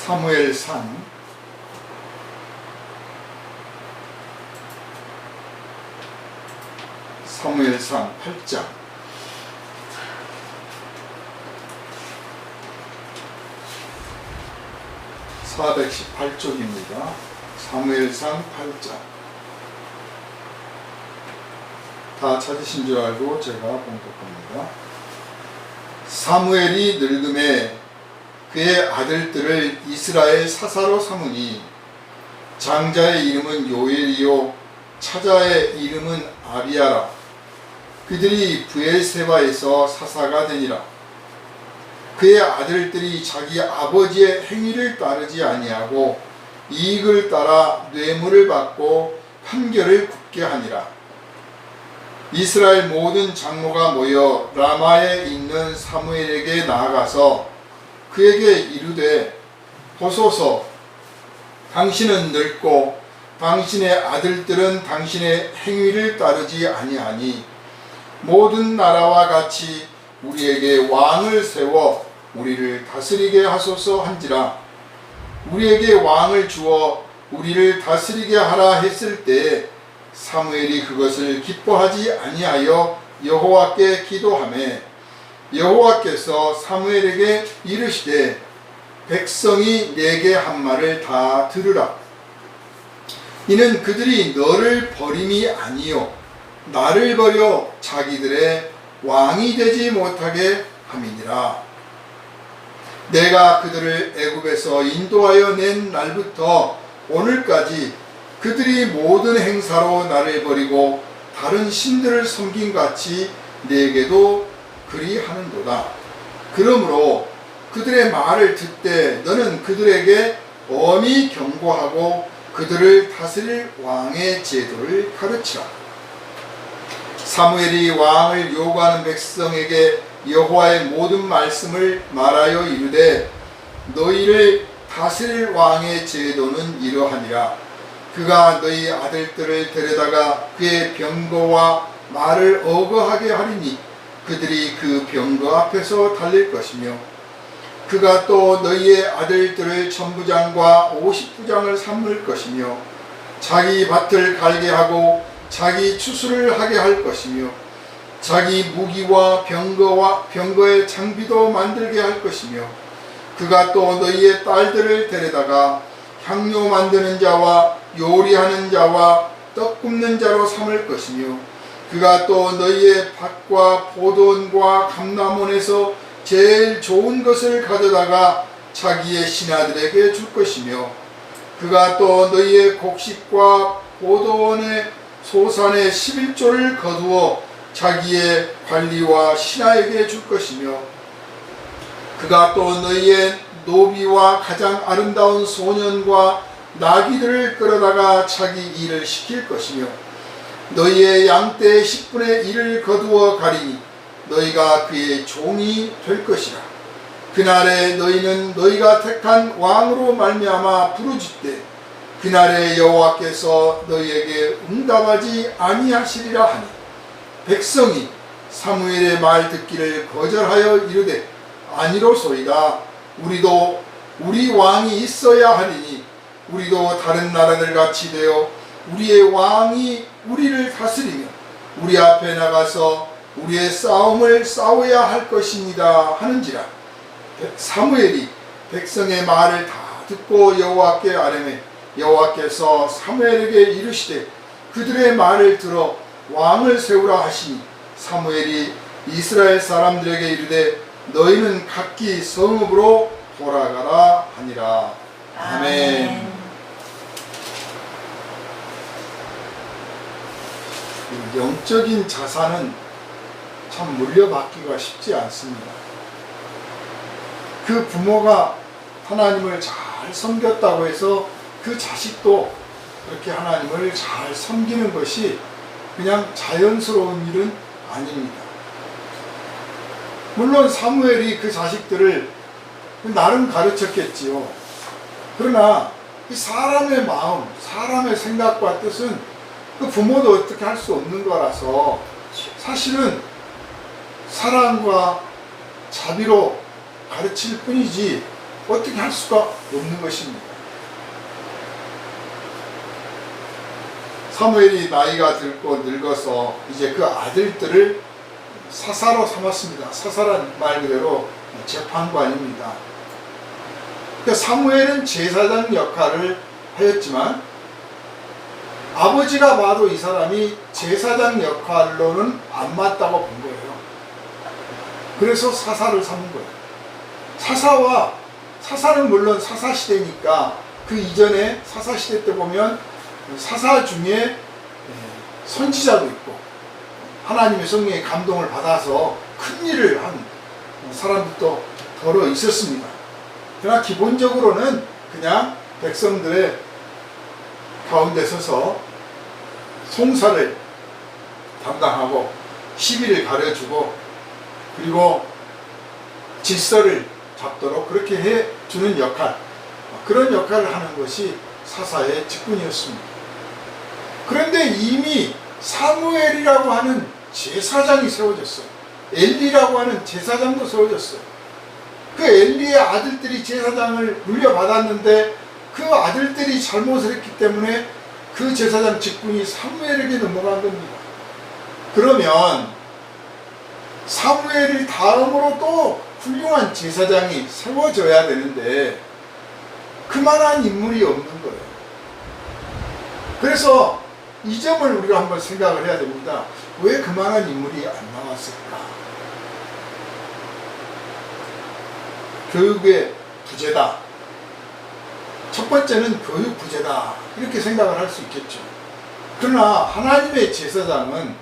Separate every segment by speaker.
Speaker 1: 사무엘상 8장 418쪽입니다. 사무엘상 8장. 다 찾으신 줄 알고 제가 봉독합니다. 사무엘이 늙음에 그의 아들들을 이스라엘 사사로 삼으니 장자의 이름은 요엘이요 차자의 이름은 아비야라. 그들이 브엘세바에서 사사가 되니라. 그의 아들들이 자기 아버지의 행위를 따르지 아니하고 이익을 따라 뇌물을 받고 판결을 굽게 하니라. 이스라엘 모든 장로가 모여 라마에 있는 사무엘에게 나아가서 그에게 이르되, 보소서, 당신은 늙고 당신의 아들들은 당신의 행위를 따르지 아니하니 모든 나라와 같이 우리에게 왕을 세워 우리를 다스리게 하소서 한지라. 우리에게 왕을 주어 우리를 다스리게 하라 했을 때에 사무엘이 그것을 기뻐하지 아니하여 여호와께 기도하매 여호와께서 사무엘에게 이르시되, 백성이 내게 한 말을 다 들으라. 이는 그들이 너를 버림이 아니요 나를 버려 자기들의 왕이 되지 못하게 함이니라. 내가 그들을 애굽에서 인도하여 낸 날부터 오늘까지 그들이 모든 행사로 나를 버리고 다른 신들을 섬긴 같이 내게도 그리하는도다. 그러므로 그들의 말을 듣되 너는 그들에게 엄히 경고하고 그들을 다스릴 왕의 제도를 가르치라. 사무엘이 왕을 요구하는 백성에게 여호와의 모든 말씀을 말하여 이르되, 너희를 다스릴 왕의 제도는 이러하니라. 그가 너희 아들들을 데려다가 그의 병거와 말을 어거하게 하리니 그들이 그 병거 앞에서 달릴 것이며, 그가 또 너희의 아들들을 천부장과 50부장을 삼을 것이며 자기 밭을 갈게 하고 자기 추수를 하게 할 것이며 자기 무기와 병거의 장비도 만들게 할 것이며, 그가 또 너희의 딸들을 데려다가 향료 만드는 자와 요리하는 자와 떡 굽는 자로 삼을 것이며, 그가 또 너희의 밭과 포도원과 감람원에서 제일 좋은 것을 가져다가 자기의 신하들에게 줄 것이며, 그가 또 너희의 곡식과 포도원의 소산의 11조를 거두어 자기의 관리와 신하에게 줄 것이며, 그가 또 너희의 노비와 가장 아름다운 소년과 나귀들을 끌어다가 자기 일을 시킬 것이며, 너희의 양떼의 10분의 1을 거두어 가리니 너희가 그의 종이 될 것이라. 그날에 너희는 너희가 택한 왕으로 말미암아 부르짖되 그날에 여호와께서 너희에게 응답하지 아니하시리라 하니, 백성이 사무엘의 말 듣기를 거절하여 이르되, 아니로소이다. 우리도 우리 왕이 있어야 하리니 우리도 다른 나라들 같이 되어 우리의 왕이 우리를 다스리며 우리 앞에 나가서 우리의 싸움을 싸워야 할 것입니다 하는지라. 사무엘이 백성의 말을 다 듣고 여호와께 아뢰매 여호와께서 사무엘에게 이르시되 그들의 말을 들어 왕을 세우라 하시니, 사무엘이 이스라엘 사람들에게 이르되 너희는 각기 성읍으로 돌아가라 하니라. 아멘. 영적인 자산은 참 물려받기가 쉽지 않습니다. 그 부모가 하나님을 잘 섬겼다고 해서 그 자식도 그렇게 하나님을 잘 섬기는 것이 그냥 자연스러운 일은 아닙니다. 물론 사무엘이 그 자식들을 나름 가르쳤겠지요. 그러나 이 사람의 마음, 사람의 생각과 뜻은 그 부모도 어떻게 할 수 없는 거라서 사실은 사랑과 자비로 가르칠 뿐이지 어떻게 할 수가 없는 것입니다. 사무엘이 나이가 들고 늙어서 이제 그 아들들을 사사로 삼았습니다. 사사란 말 그대로 재판관입니다. 그러니까 사무엘은 제사장 역할을 하였지만 아버지가 봐도 이 사람이 제사장 역할로는 안 맞다고 본 거예요. 그래서 사사를 삼은 거예요. 사사는 물론 사사시대니까 그 이전에 사사시대 때 보면 사사 중에 선지자도 있고 하나님의 성령의 감동을 받아서 큰 일을 한 사람들도 더러 있었습니다. 그러나 기본적으로는 그냥 백성들의 가운데 서서 송사를 담당하고 시비를 가려주고 그리고 질서를 잡도록 그렇게 해주는 역할, 그런 역할을 하는 것이 사사의 직분이었습니다. 그런데 이미 사무엘이라고 하는 제사장이 세워졌어요. 엘리라고 하는 제사장도 세워졌어요. 그 엘리의 아들들이 제사장을 물려받았는데 그 아들들이 잘못을 했기 때문에 그 제사장 직분이 사무엘에게 넘어간 겁니다. 그러면 사무엘을 다음으로 또 훌륭한 제사장이 세워져야 되는데 그만한 인물이 없는 거예요. 그래서 이 점을 우리가 한번 생각을 해야 됩니다. 왜 그만한 인물이 안 나왔을까? 교육의 부재다. 첫 번째는 교육 부재다. 이렇게 생각을 할 수 있겠죠. 그러나 하나님의 제사장은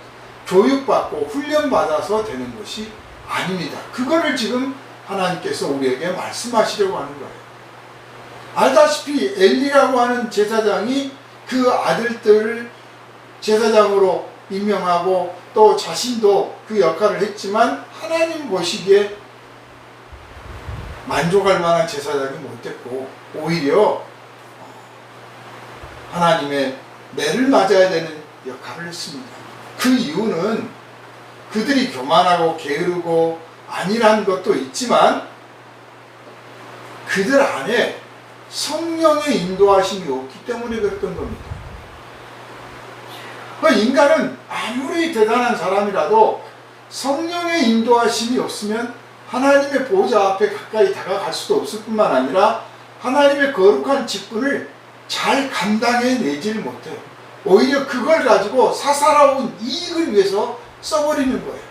Speaker 1: 교육받고 훈련받아서 되는 것이 아닙니다. 그거를 지금 하나님께서 우리에게 말씀하시려고 하는 거예요. 알다시피 엘리라고 하는 제사장이 그 아들들을 제사장으로 임명하고 또 자신도 그 역할을 했지만 하나님 보시기에 만족할 만한 제사장이 못됐고 오히려 하나님의 매를 맞아야 되는 역할을 했습니다. 그 이유는 그들이 교만하고 게으르고 안일한 것도 있지만 그들 안에 성령의 인도하심이 없기 때문에 그랬던 겁니다. 인간은 아무리 대단한 사람이라도 성령의 인도하심이 없으면 하나님의 보좌 앞에 가까이 다가갈 수도 없을 뿐만 아니라 하나님의 거룩한 직분을 잘 감당해내지를 못해요. 오히려 그걸 가지고 사사로운 이익을 위해서 써버리는 거예요.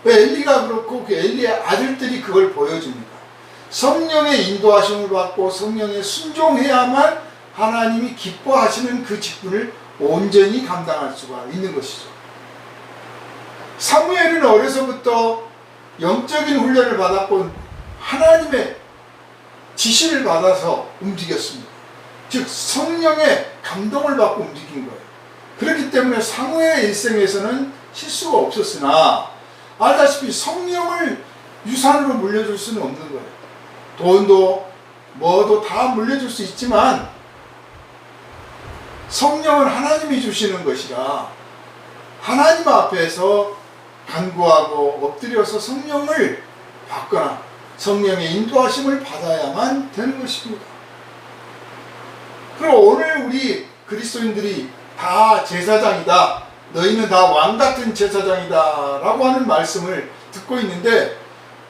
Speaker 1: 엘리가 그렇고 그 엘리의 아들들이 그걸 보여줍니다. 성령의 인도하심을 받고 성령에 순종해야만 하나님이 기뻐하시는 그 직분을 온전히 감당할 수가 있는 것이죠. 사무엘은 어려서부터 영적인 훈련을 받았고 하나님의 지시를 받아서 움직였습니다. 즉 성령의 감동을 받고 움직인 거예요. 그렇기 때문에 사무엘의 일생에서는 실수가 없었으나 알다시피 성령을 유산으로 물려줄 수는 없는 거예요. 돈도 뭐도 다 물려줄 수 있지만 성령은 하나님이 주시는 것이라 하나님 앞에서 간구하고 엎드려서 성령을 받거나 성령의 인도하심을 받아야만 되는 것입니다. 그럼 오늘 우리 그리스도인들이 다 제사장이다, 너희는 다 왕같은 제사장이다 라고 하는 말씀을 듣고 있는데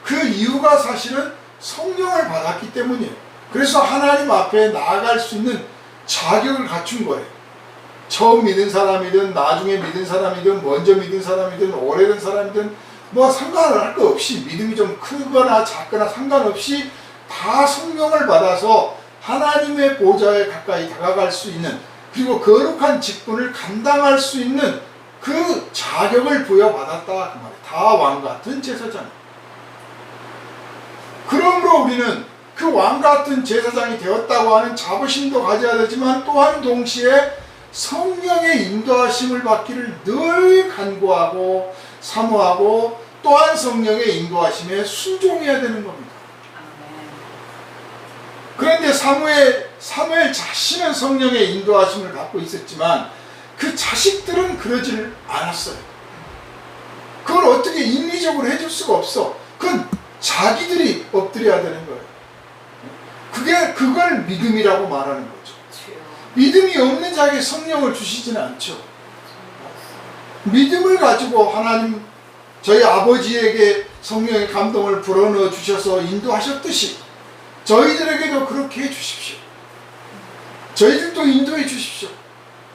Speaker 1: 그 이유가 사실은 성령을 받았기 때문이에요. 그래서 하나님 앞에 나아갈 수 있는 자격을 갖춘 거예요. 처음 믿은 사람이든 나중에 믿은 사람이든 먼저 믿은 사람이든 오래된 사람이든 뭐 상관을 할 거 없이 믿음이 좀 크거나 작거나 상관없이 다 성령을 받아서 하나님의 보좌에 가까이 다가갈 수 있는 그리고 거룩한 직분을 감당할 수 있는 그 자격을 부여받았다 그 말이에요. 다 왕같은 제사장. 그러므로 우리는 그 왕같은 제사장이 되었다고 하는 자부심도 가져야 되지만 또한 동시에 성령의 인도하심을 받기를 늘 간구하고 사모하고 또한 성령의 인도하심에 순종해야 되는 겁니다. 그런데 사무엘 자신은 성령의 인도하심을 받고 있었지만 그 자식들은 그러지를 않았어요. 그걸 어떻게 인위적으로 해줄 수가 없어. 그건 자기들이 엎드려야 되는 거예요. 그걸 믿음이라고 말하는 거죠. 믿음이 없는 자에게 성령을 주시지는 않죠. 믿음을 가지고 하나님 저희 아버지에게 성령의 감동을 불어넣어 주셔서 인도하셨듯이 저희들에게도 그렇게 해주십시오. 저희들도 인도해 주십시오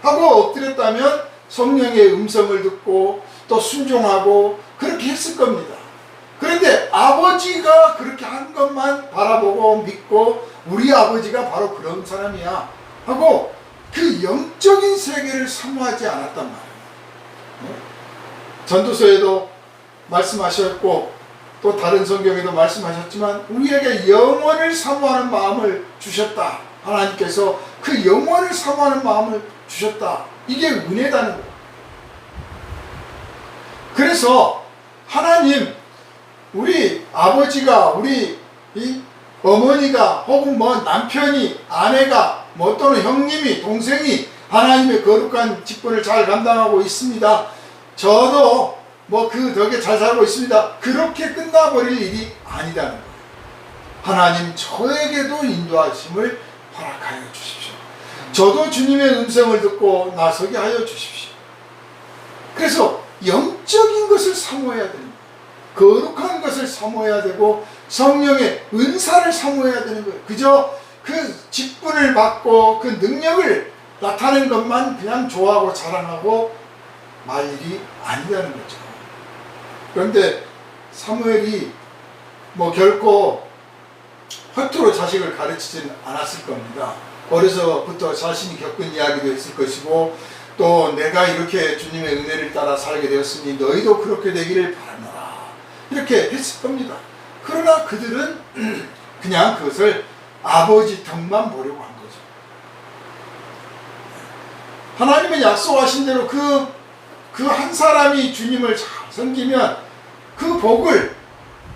Speaker 1: 하고 엎드렸다면 성령의 음성을 듣고 또 순종하고 그렇게 했을 겁니다. 그런데 아버지가 그렇게 한 것만 바라보고 믿고 우리 아버지가 바로 그런 사람이야 하고 그 영적인 세계를 사모하지 않았단 말이에요. 전도서에도 말씀하셨고 또 다른 성경에도 말씀하셨지만 우리에게 영원을 사모하는 마음을 주셨다. 하나님께서 그 영원을 사모하는 마음을 주셨다. 이게 은혜다는 거예요. 그래서 하나님 우리 아버지가 우리 이 어머니가 혹은 뭐 남편이 아내가 뭐 또는 형님이 동생이 하나님의 거룩한 직분을 잘 감당하고 있습니다. 저도 뭐 그 덕에 잘 살고 있습니다. 그렇게 끝나버릴 일이 아니다는 거예요. 하나님 저에게도 인도하심을 허락하여 주십시오. 저도 주님의 음성을 듣고 나서게 하여 주십시오. 그래서 영적인 것을 사모해야 됩니다. 거룩한 것을 사모해야 되고 성령의 은사를 사모해야 되는 거예요. 그저 그 직분을 받고 그 능력을 나타내는 것만 그냥 좋아하고 자랑하고 말 일이 아니라는 거죠. 그런데 사무엘이 뭐 결코 허투루 자식을 가르치지는 않았을 겁니다. 어려서부터 자신이 겪은 이야기도 있을 것이고 또 내가 이렇게 주님의 은혜를 따라 살게 되었으니 너희도 그렇게 되기를 바라노라 이렇게 했을 겁니다. 그러나 그들은 그냥 그것을 아버지 덕만 보려고 한 거죠. 하나님은 약속하신 대로 그 한 사람이 주님을 잘 섬기면 그 복을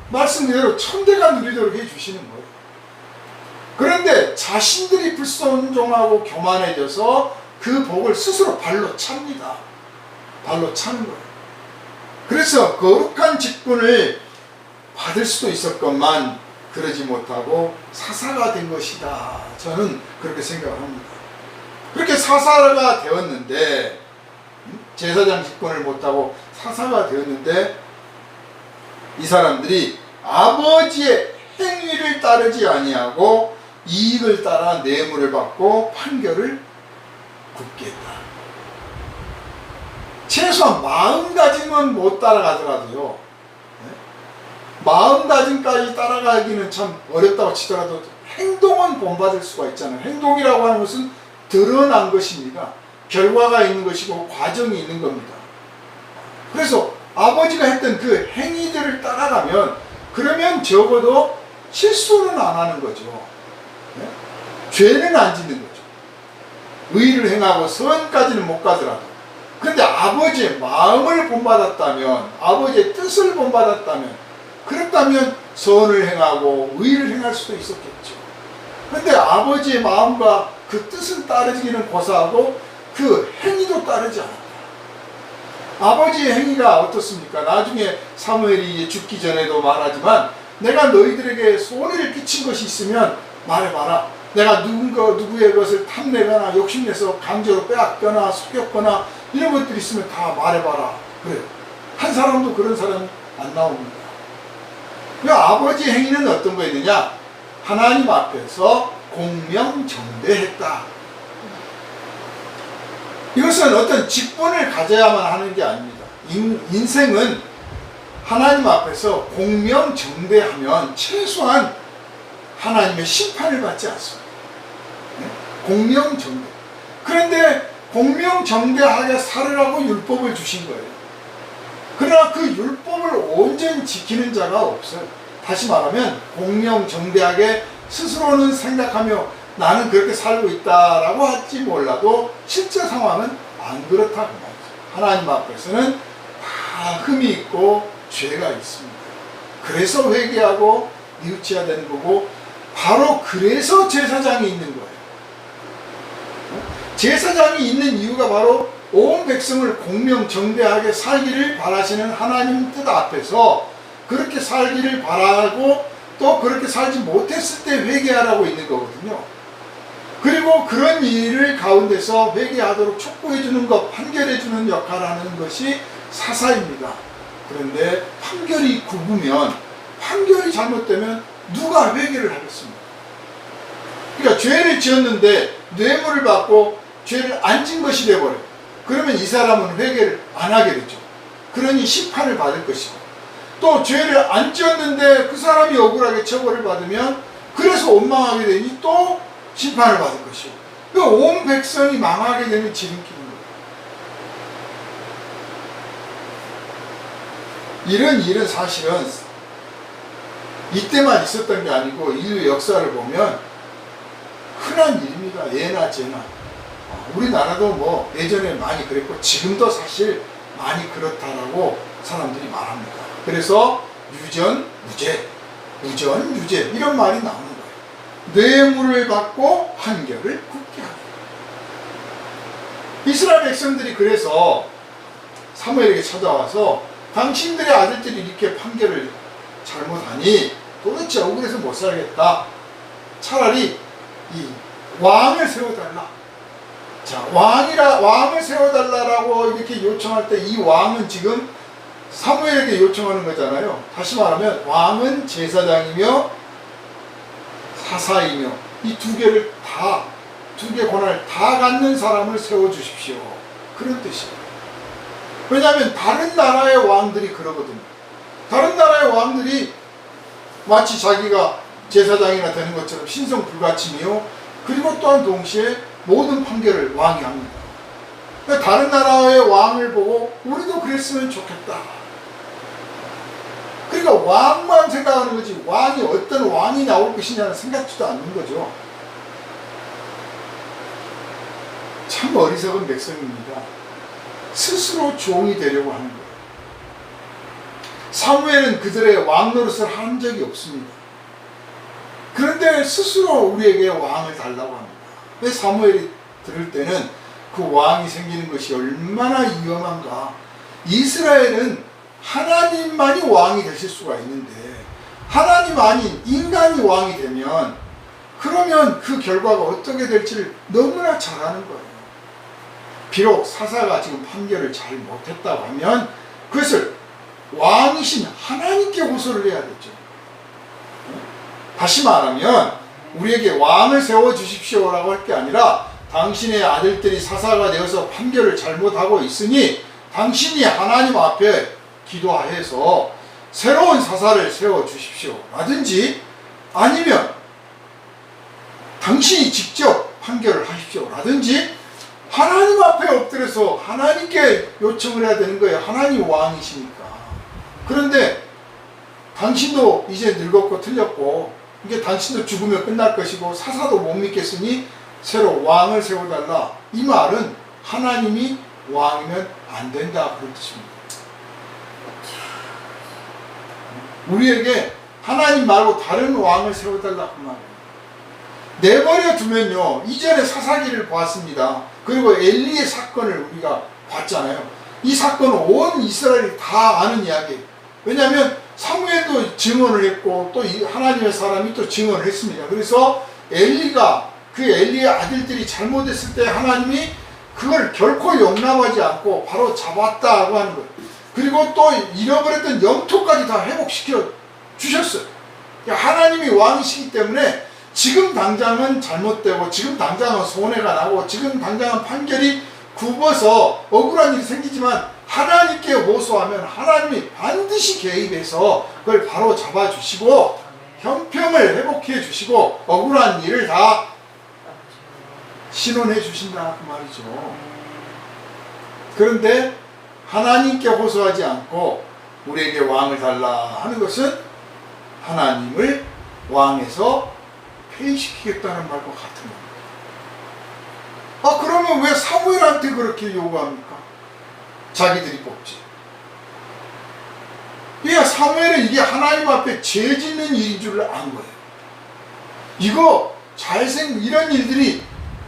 Speaker 1: 말씀 그대로 천대가 누리도록 해주시는 거예요. 그런데 자신들이 불순종하고 교만해져서 그 복을 스스로 발로 찹니다. 발로 차는 거예요. 그래서 거룩한 직분을 받을 수도 있었건만 그러지 못하고 사사가 된 것이다. 저는 그렇게 생각을 합니다. 그렇게 사사가 되었는데 제사장 직분을 못하고 사사가 되었는데 이 사람들이 아버지의 행위를 따르지 아니하고 이익을 따라 뇌물을 받고 판결을 굽게 했다. 최소한 마음가짐은 못 따라가더라도요. 마음가짐까지 따라가기는 참 어렵다고 치더라도 행동은 본받을 수가 있잖아요. 행동이라고 하는 것은 드러난 것입니다. 결과가 있는 것이고 과정이 있는 겁니다. 그래서 아버지가 했던 그 행위들을 따라가면 그러면 적어도 실수는 안 하는 거죠. 네? 죄는 안 짓는 거죠. 의를 행하고 선까지는 못 가더라도. 그런데 아버지의 마음을 본받았다면, 아버지의 뜻을 본받았다면, 그렇다면 선을 행하고 의를 행할 수도 있었겠죠. 그런데 아버지의 마음과 그 뜻을 따르기는 고사하고 그 행위도 따르지 않았다. 아버지의 행위가 어떻습니까? 나중에 사무엘이 죽기 전에도 말하지만 내가 너희들에게 손해를 끼친 것이 있으면 말해봐라. 내가 누구의 것을 탐내거나 욕심내서 강제로 빼앗거나 속였거나 이런 것들이 있으면 다 말해봐라. 그래요. 한 사람도 그런 사람이 안 나옵니다. 그 아버지의 행위는 어떤 거였느냐? 하나님 앞에서 공명정대했다. 이것은 어떤 직분을 가져야만 하는 게 아닙니다. 인생은 하나님 앞에서 공명정대하면 최소한 하나님의 심판을 받지 않습니다. 공명정대. 그런데 공명정대하게 살으라고 율법을 주신 거예요. 그러나 그 율법을 온전히 지키는 자가 없어요. 다시 말하면 공명정대하게 스스로는 생각하며 나는 그렇게 살고 있다라고 할지 몰라도 실제 상황은 안 그렇다고 말이죠. 하나님 앞에서는 다 흠이 있고 죄가 있습니다. 그래서 회개하고 뉘우쳐야 되는 거고 바로 그래서 제사장이 있는 거예요. 제사장이 있는 이유가 바로 온 백성을 공명정대하게 살기를 바라시는 하나님 뜻 앞에서 그렇게 살기를 바라고 또 그렇게 살지 못했을 때 회개하라고 있는 거거든요. 그리고 그런 일을 가운데서 회개하도록 촉구해주는 것, 판결해주는 역할을 하는 것이 사사입니다. 그런데 판결이 굽으면, 판결이 잘못되면 누가 회개를 하겠습니까? 그러니까 죄를 지었는데 뇌물을 받고 죄를 안 진 것이 돼버려요. 그러면 이 사람은 회개를 안 하게 되죠. 그러니 심판을 받을 것이고, 또 죄를 안 지었는데 그 사람이 억울하게 처벌을 받으면 그래서 원망하게 되니 또 심판을 받을 것이고, 그러니까 온 백성이 망하게 되는 지름길인 거예요. 이런 사실은 이때만 있었던 게 아니고 인류 역사를 보면 흔한 일입니다. 예나 제나. 우리나라도 뭐 예전에 많이 그랬고 지금도 사실 많이 그렇다라고 사람들이 말합니다. 그래서 유전, 무죄, 무전, 유죄 이런 말이 나오는 거예요. 뇌물을 받고 판결을 굳게 합니다. 이스라엘 백성들이 그래서 사무엘에게 찾아와서 당신들의 아들들이 이렇게 판결을 잘못하니 도대체 억울해서 못 살겠다. 차라리 이 왕을 세워달라. 자, 왕을 세워달라라고 이렇게 요청할 때 이 왕은 지금 사무엘에게 요청하는 거잖아요. 다시 말하면 왕은 제사장이며 사사이며 이 두 개를 다, 두 개 권한을 다 갖는 사람을 세워주십시오. 그런 뜻이에요. 왜냐하면 다른 나라의 왕들이 그러거든요. 다른 나라의 왕들이 마치 자기가 제사장이나 되는 것처럼 신성불가침이요. 그리고 또한 동시에 모든 판결을 왕이 합니다. 그러니까 다른 나라의 왕을 보고 우리도 그랬으면 좋겠다. 그러니까 왕만 생각하는 거지 왕이 어떤 왕이 나올 것이냐는 생각지도 않는 거죠. 참 어리석은 백성입니다. 스스로 종이 되려고 하는 거예요. 사무엘은 그들의 왕 노릇을 한 적이 없습니다. 그런데 스스로 우리에게 왕을 달라고 합니다. 왜 사무엘이 들을 때는 그 왕이 생기는 것이 얼마나 위험한가. 이스라엘은 하나님만이 왕이 되실 수가 있는데 하나님 아닌 인간이 왕이 되면 그러면 그 결과가 어떻게 될지를 너무나 잘 아는 거예요. 비록 사사가 지금 판결을 잘 못했다고 하면 그것을 왕이신 하나님께 호소를 해야겠죠. 다시 말하면 우리에게 왕을 세워주십시오라고 할 게 아니라 당신의 아들들이 사사가 되어서 판결을 잘못하고 있으니 당신이 하나님 앞에 기도하여서 새로운 사사를 세워주십시오 라든지 아니면 당신이 직접 판결을 하십시오 라든지 하나님 앞에 엎드려서 하나님께 요청을 해야 되는 거예요. 하나님 왕이시니까. 그런데 당신도 이제 늙었고 틀렸고 이게 당신도 죽으면 끝날 것이고 사사도 못 믿겠으니 새로 왕을 세워달라. 이 말은 하나님이 왕이면 안 된다 그런 뜻입니다. 우리에게 하나님 말고 다른 왕을 세워달라 그 말이에요. 내버려 두면요 이전에 사사기를 보았습니다. 그리고 엘리의 사건을 우리가 봤잖아요. 이 사건은 온 이스라엘이 다 아는 이야기예요. 왜냐하면 사무엘도 증언을 했고 또 하나님의 사람이 또 증언을 했습니다. 그래서 엘리가 그 엘리의 아들들이 잘못했을 때 하나님이 그걸 결코 용납하지 않고 바로 잡았다고 하는 거예요. 그리고 또 잃어버렸던 영토까지 다 회복시켜 주셨어요. 하나님이 왕이시기 때문에 지금 당장은 잘못되고 지금 당장은 손해가 나고 지금 당장은 판결이 굽어서 억울한 일이 생기지만 하나님께 호소하면 하나님이 반드시 개입해서 그걸 바로 잡아주시고 형평을 회복해 주시고 억울한 일을 다 신원해 주신다 그 말이죠. 그런데 하나님께 호소하지 않고 우리에게 왕을 달라 하는 것은 하나님을 왕에서 폐위시키겠다는 말과 같은 겁니다. 그러면 왜 사무엘한테 그렇게 요구합니까? 자기들이 뽑지. 사무엘은 이게 하나님 앞에 죄 짓는 일인 줄 안 거예요. 이거 이런 일들이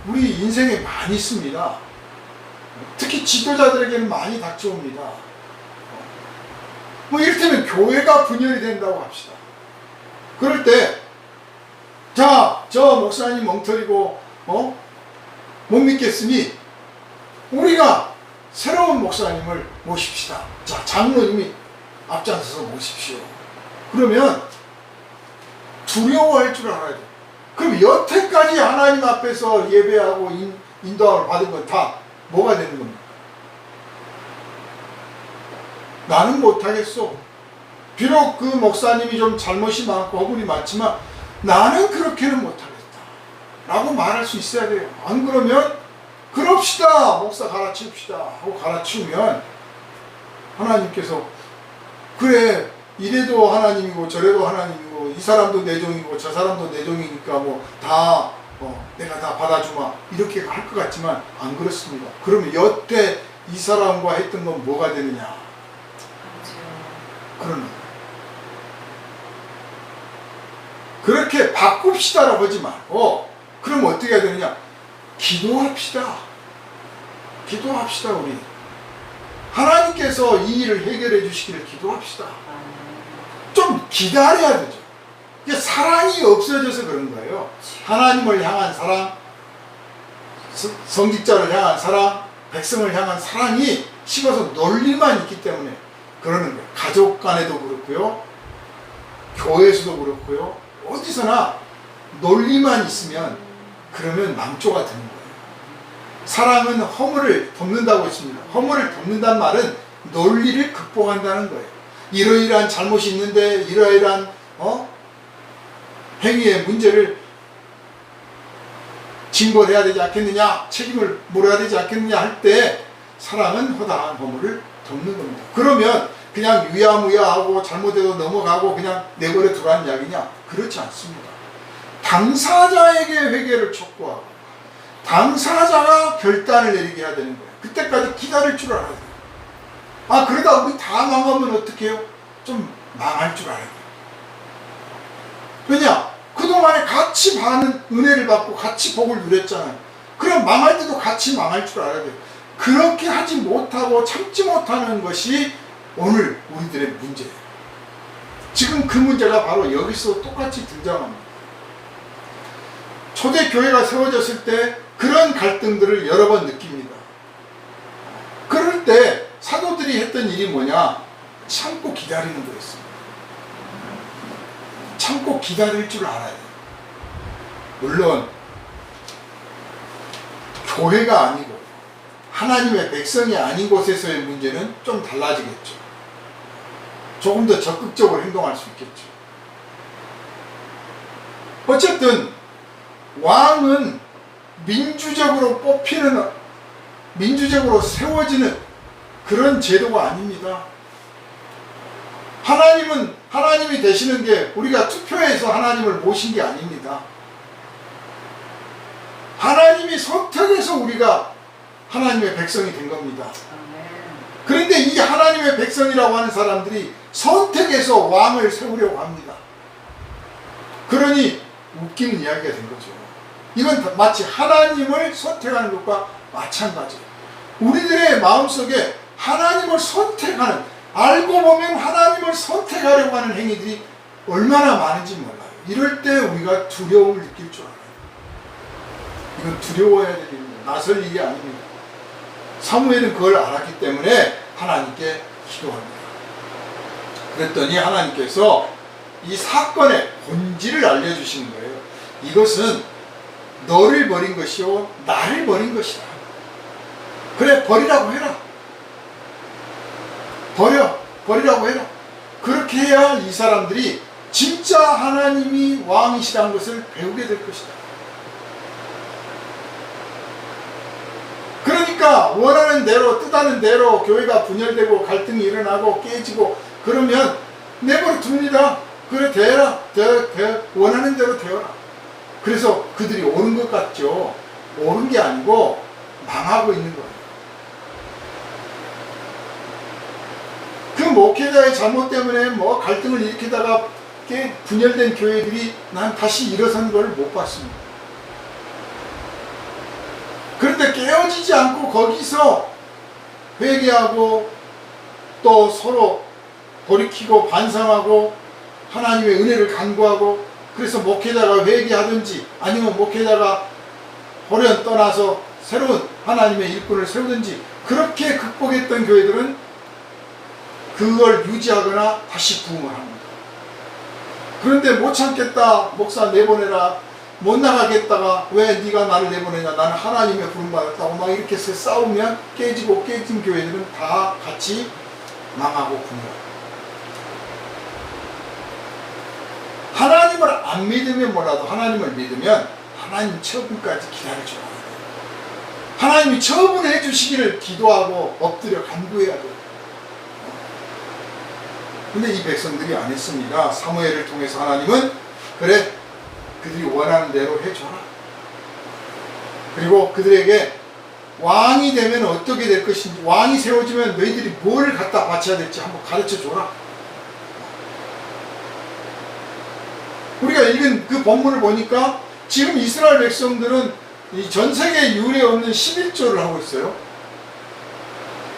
Speaker 1: 우리 인생에 많이 있습니다. 특히 지도자들에게는 많이 닥쳐옵니다. 이를테면 교회가 분열이 된다고 합시다. 그럴 때, 자, 저 목사님 엉터리고, 못 믿겠으니, 우리가 새로운 목사님을 모십시다. 자, 장로님이 앞장서서 모십시오. 그러면 두려워할 줄 알아야 돼. 그럼 여태까지 하나님 앞에서 예배하고 인도함을 받은 건 다 뭐가 되는 겁니까? 나는 못하겠어. 비록 그 목사님이 좀 잘못이 많고 허물이 많지만 나는 그렇게는 못하겠다 라고 말할 수 있어야 돼요. 안 그러면 그럽시다, 목사 갈아치웁시다 하고 갈아치우면 하나님께서 그래, 이래도 하나님이고 저래도 하나님이고 이 사람도 내 종이고 저 사람도 내 종이니까 뭐 다 내가 다 받아주마 이렇게 할 것 같지만 안 그렇습니다. 그러면 여태 이 사람과 했던 건 뭐가 되느냐? 그러는 거예요. 그렇게 바꿉시다라고 하지 말고, 그럼 어떻게 해야 되느냐? 기도합시다. 기도합시다, 우리. 하나님께서 이 일을 해결해 주시기를 기도합시다. 좀 기다려야 되죠. 이게 사랑이 없어져서 그런 거예요. 하나님을 향한 사랑, 성직자를 향한 사랑, 백성을 향한 사랑이 식어서 논리만 있기 때문에 그러는 거예요. 가족 간에도 그렇고요, 교회에서도 그렇고요, 어디서나 논리만 있으면 그러면 망조가 되는 거예요. 사랑은 허물을 덮는다고 했습니다. 허물을 덮는다는 말은 논리를 극복한다는 거예요. 이러이러한 잘못이 있는데 이러이러한 행위의 문제를 징벌해야 되지 않겠느냐, 책임을 물어야 되지 않겠느냐 할 때 사랑은 허다한 허물을 덮는 겁니다. 그러면 그냥 유야무야하고 잘못해도 넘어가고 그냥 내버려 두라는 이야기냐? 그렇지 않습니다. 당사자에게 회개를 촉구하고 당사자가 결단을 내리게 해야 되는 거예요. 그때까지 기다릴 줄 알아야 돼요. 아, 그러다 우리 다 망하면 어떡해요? 좀 망할 줄 알아야 돼요. 왜냐? 그동안에 같이 많은 은혜를 받고 같이 복을 누렸잖아요. 그럼 망할 때도 같이 망할 줄 알아야 돼요. 그렇게 하지 못하고 참지 못하는 것이 오늘 우리들의 문제예요. 지금 그 문제가 바로 여기서 똑같이 등장합니다. 초대교회가 세워졌을 때 그런 갈등들을 여러 번 느낍니다. 그럴 때 사도들이 했던 일이 뭐냐? 참고 기다리는 거였습니다. 참고 기다릴 줄 알아야 돼요. 물론 교회가 아니고 하나님의 백성이 아닌 곳에서의 문제는 좀 달라지겠죠. 조금 더 적극적으로 행동할 수 있겠죠. 어쨌든 왕은 민주적으로 뽑히는, 민주적으로 세워지는 그런 제도가 아닙니다. 하나님이 되시는 게 우리가 투표해서 하나님을 모신 게 아닙니다. 하나님이 선택해서 우리가 하나님의 백성이 된 겁니다. 그런데 이 하나님의 백성이라고 하는 사람들이 선택해서 왕을 세우려고 합니다. 그러니 웃기는 이야기가 된 거죠. 이건 마치 하나님을 선택하는 것과 마찬가지예요. 우리들의 마음속에 하나님을 선택하는, 알고 보면 하나님을 선택하려고 하는 행위들이 얼마나 많은지 몰라요. 이럴 때 우리가 두려움을 느낄 줄 알아요. 이건 두려워해야 될 일입니다. 나설 일이 아닙니다. 사무엘은 그걸 알았기 때문에 하나님께 기도합니다. 그랬더니 하나님께서 이 사건의 본질을 알려주시는 거예요. 이것은 너를 버린 것이요 나를 버린 것이다. 그래, 버리라고 해라. 버리라고 해라. 그렇게 해야 이 사람들이 진짜 하나님이 왕이시라는 것을 배우게 될 것이다. 그러니까 원하는 대로, 뜻하는 대로 교회가 분열되고 갈등이 일어나고 깨지고 그러면 내버려 둡니다. 그래, 되어라. 원하는 대로 되어라. 그래서 그들이 옳은 것 같죠. 옳은 게 아니고 망하고 있는 거예요. 그 목회자의 잘못 때문에 뭐 갈등을 일으키다가 분열된 교회들이 난 다시 일어선 걸 못 봤습니다. 그런데 깨어지지 않고 거기서 회개하고 또 서로 돌이키고 반성하고 하나님의 은혜를 간구하고, 그래서 목회자가 회개하든지 아니면 목회자가 호련 떠나서 새로운 하나님의 일꾼을 세우든지 그렇게 극복했던 교회들은 그걸 유지하거나 다시 부흥을 합니다. 그런데 못 참겠다, 목사 내보내라, 못 나가겠다가 왜 네가 나를 내보내냐, 나는 하나님의 부름받았다고 막 이렇게 해서 싸우면 깨지고, 깨진 교회들은 다 같이 망하고 굶어요. 하나님을 안 믿으면 몰라도 하나님을 믿으면 하나님 처분까지 기다려줘야 돼요. 하나님이 처분해 주시기를 기도하고 엎드려 간구해야 돼요. 근데 이 백성들이 안 했습니다. 사무엘을 통해서 하나님은 그래, 그들이 원하는 대로 해줘라. 그리고 그들에게 왕이 되면 어떻게 될 것인지, 왕이 세워지면 너희들이 뭘 갖다 바쳐야 될지 한번 가르쳐줘라. 우리가 읽은 그 본문을 보니까 지금 이스라엘 백성들은 이 전 세계 유례 없는 11조를 하고 있어요.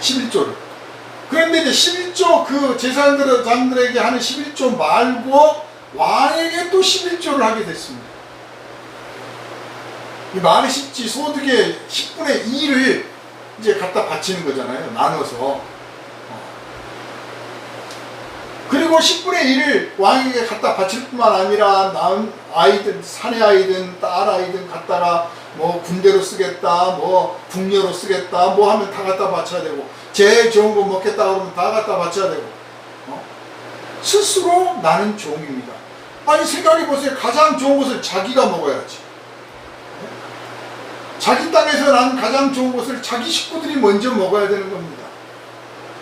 Speaker 1: 11조를. 그런데 이제 11조 그 제사장들에게 하는 11조 말고 왕에게 또 11조를 하게 됐습니다. 이 말이 쉽지, 소득의 10분의 2를 이제 갖다 바치는 거잖아요. 나눠서. 그리고 10분의 1을 왕에게 갖다 바칠 뿐만 아니라 낳은 아이든, 사내 아이든 딸 아이든 갖다가 뭐 군대로 쓰겠다, 뭐 궁녀로 쓰겠다, 뭐 하면 다 갖다 바쳐야 되고, 제일 좋은 거 먹겠다 그러면 다 갖다 바쳐야 되고, 스스로 나는 종입니다. 아니 생각해보세요. 가장 좋은 것을 자기가 먹어야지. 자기 땅에서 난 가장 좋은 것을 자기 식구들이 먼저 먹어야 되는 겁니다.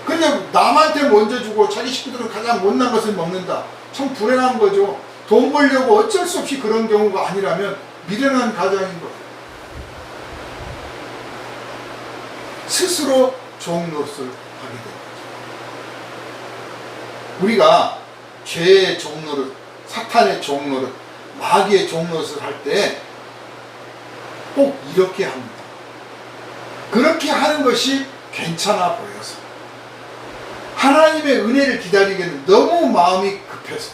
Speaker 1: 근데 남한테 먼저 주고 자기 식구들은 가장 못난 것을 먹는다. 참 불행한 거죠. 돈 벌려고 어쩔 수 없이 그런 경우가 아니라면 미련한 가장인 거예요. 스스로 종 노릇을 하게 됩니다. 우리가 죄의 종 노릇, 사탄의 종 노릇, 마귀의 종 노릇을 할 때 꼭 이렇게 합니다. 그렇게 하는 것이 괜찮아 보여서, 하나님의 은혜를 기다리기에는 너무 마음이 급해서,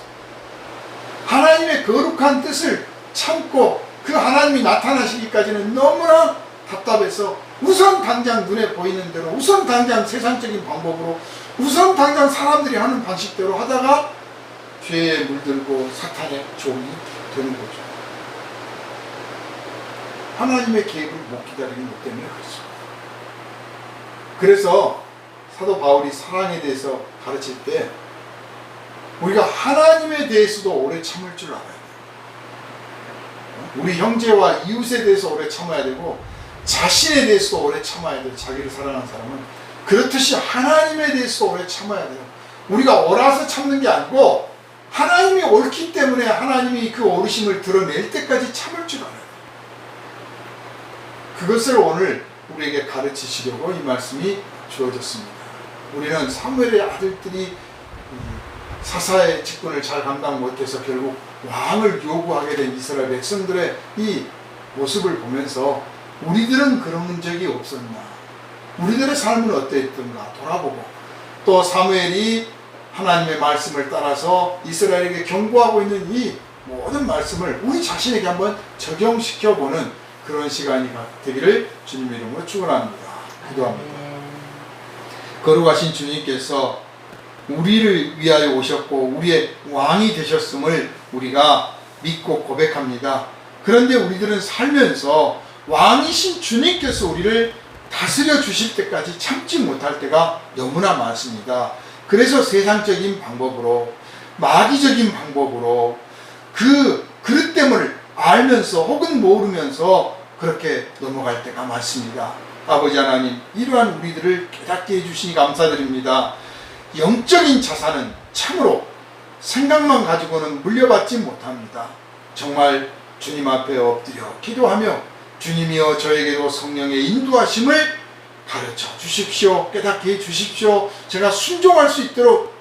Speaker 1: 하나님의 거룩한 뜻을 참고 그 하나님이 나타나시기까지는 너무나 답답해서 우선 당장 눈에 보이는 대로, 우선 당장 세상적인 방법으로, 우선 당장 사람들이 하는 방식대로 하다가 죄에 물들고 사탄의 종이 되는 거죠. 하나님의 계획을 못 기다리는 것 때문에 그렇죠. 그래서 사도 바울이 사랑에 대해서 가르칠 때 우리가 하나님에 대해서도 오래 참을 줄 알아야 돼요. 우리 형제와 이웃에 대해서 오래 참아야 되고, 자신에 대해서도 오래 참아야 돼요. 자기를 사랑하는 사람은. 그렇듯이 하나님에 대해서도 오래 참아야 돼요. 우리가 옳아서 참는 게 아니고 하나님이 옳기 때문에 하나님이 그 옳으심을 드러낼 때까지 참을 줄 알아요. 그것을 오늘 우리에게 가르치시려고 이 말씀이 주어졌습니다. 우리는 사무엘의 아들들이 사사의 직분을 잘 감당 못해서 결국 왕을 요구하게 된 이스라엘 백성들의 이 모습을 보면서 우리들은 그런 적이 없었나, 우리들의 삶은 어땠던가 돌아보고, 또 사무엘이 하나님의 말씀을 따라서 이스라엘에게 경고하고 있는 이 모든 말씀을 우리 자신에게 한번 적용시켜보는 그런 시간이 되기를 주님의 이름으로 축원합니다. 기도합니다. 거룩하신 주님께서 우리를 위하여 오셨고 우리의 왕이 되셨음을 우리가 믿고 고백합니다. 그런데 우리들은 살면서 왕이신 주님께서 우리를 다스려 주실 때까지 참지 못할 때가 너무나 많습니다. 그래서 세상적인 방법으로, 마귀적인 방법으로 그 그릇됨을 알면서 혹은 모르면서 그렇게 넘어갈 때가 많습니다. 아버지 하나님, 이러한 우리들을 깨닫게 해주시니 감사드립니다. 영적인 자산은 참으로 생각만 가지고는 물려받지 못합니다. 정말 주님 앞에 엎드려 기도하며 주님이여 저에게도 성령의 인도하심을 가르쳐 주십시오. 깨닫게 해 주십시오. 제가 순종할 수 있도록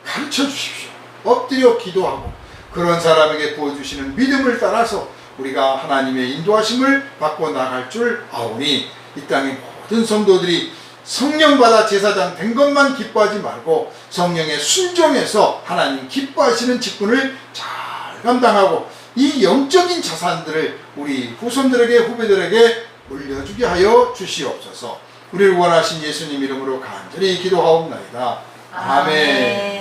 Speaker 1: 가르쳐 주십시오. 엎드려 기도하고 그런 사람에게 부어주시는 믿음을 따라서 우리가 하나님의 인도하심을 받고 나갈 줄 아오니 이 땅의 모든 성도들이 성령 받아 제사장 된 것만 기뻐하지 말고 성령에 순종해서 하나님 기뻐하시는 직분을 잘 감당하고 이 영적인 자산들을 우리 후손들에게 후배들에게 물려주게 하여 주시옵소서. 우리를 원하신 예수님 이름으로 간절히 기도하옵나이다. 아멘.